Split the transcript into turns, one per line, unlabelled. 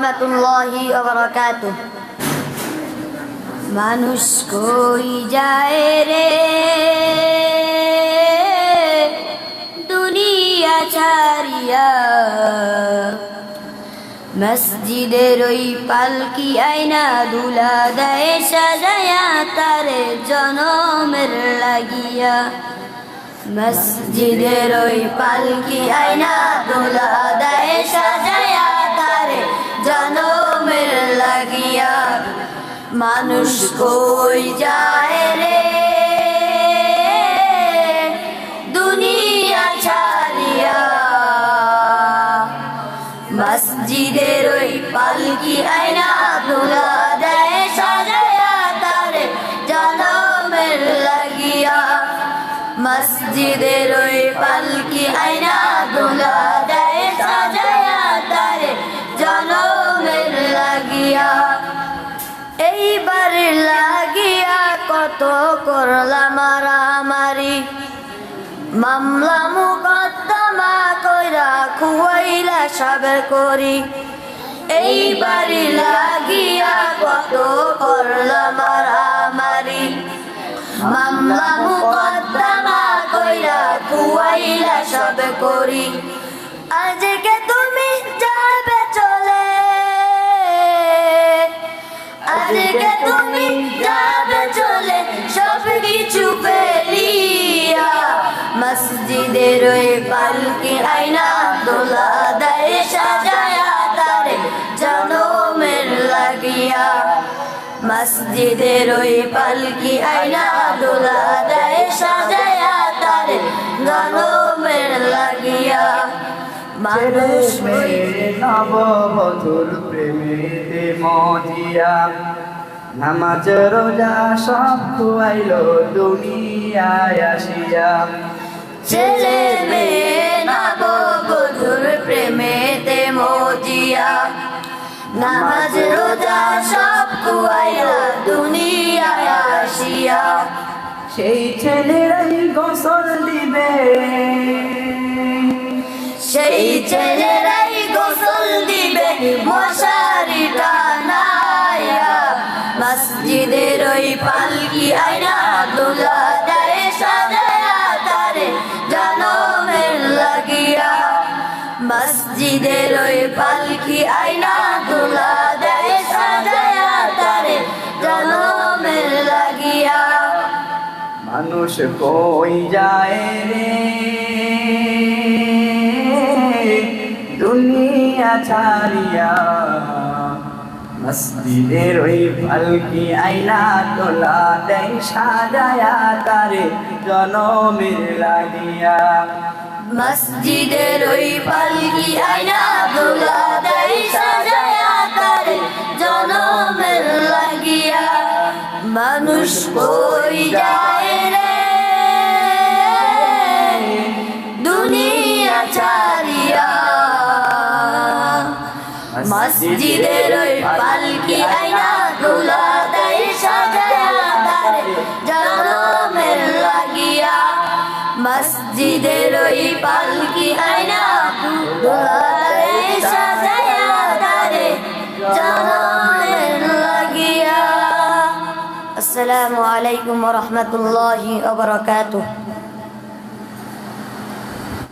রহমাতুল্লাহি ওয়া বারাকাতুহু। মানুষ কই যায় রে দুনিয়া ছাড়িয়া, মসজিদের ওই পালকি আয়না দুলা দেয় সাজায়া তারে জনমের লাগিয়া। মসজিদের ওই পালকি আয়না দুলা দেয় সাজায়া তারে জনমের লাগিয়া। মানুষ কই যায় রে দুনিয়া ছাড়িয়া, মসজিদের ওই পালকি আয়না দুলা দেয় সাজায়া তারে জনমের লাগিয়া। মসজিদের ওই পালকি আয়না দুলা দেয় সাজায়া তারে জনমের লাগিয়া। এইবার লাগিয়া কত করলাম মারামারি, মামলা মুকদ্দমা কইরা খুয়াইলা সাবের করি। এইবার লাগিয়া কত করলাম মারামারি, মামলা মুকদ্দমা কইরা খুয়াইলা সাবের করি। আজকে তুমি যাবে চলে, আজকে তুমি যাবে চলে সব কিছু ফেলিয়া। মসজিদের ওই পালকি আয়না দোলা দেয় সাজায়া তারে জনমের লাগিয়া। মসজিদের ওই পালকি আয়না দোলা দেয় সাজায়া তারে জনমের লাগিয়া।
মানুষ মেরে নববধূর প্রেমেতে মজিয়া, নামাজ রোজা সব খুয়াইলো দুনিয়ায় আসিয়া।
ছেলে মেয়ে নববধূর প্রেমেতে মজিয়া, নামাজ রোজা সব খুয়াইলো দুনিয়ায় আসিয়া।
সেই ছেলেরাই গোসল দিবে,
সেই ছেলেরাই গোসল দিবে মশারি টানায়া। মসজিদের ওই পালকি আয়না দুলা দেয় সাজায়া তারে জনমের লাগিয়া। মসজিদের ওই পালকি আয়না দুলা দেয় সাজায়া তারে জনমের লাগিয়া।
মানুষ কই যায় রে দুনিয়া ছাড়িয়া, মসজিদের ওই পালকি আয়না তোলা দেয় সাজায়া তারে জনমের লাগিয়া।
মসজিদের ওই পালকি আয়না দোলা দেয় সাজায়া তারে জনমের লাগিয়া। মানুষ কই যায় রে দুনিয়া ছাড়িয়া, মসজিদের ওই পালকি আয়না দোলা দেয় সাজায়া তারে জনমের লাগিয়া। মসজিদের ওই পালকি আয়না দোলা দেয় সাজায়া তারে জনমের লাগিয়া। আসসালামু আলাইকুম ওয়া রাহমাতুল্লাহি ওয়া বারাকাতুহু।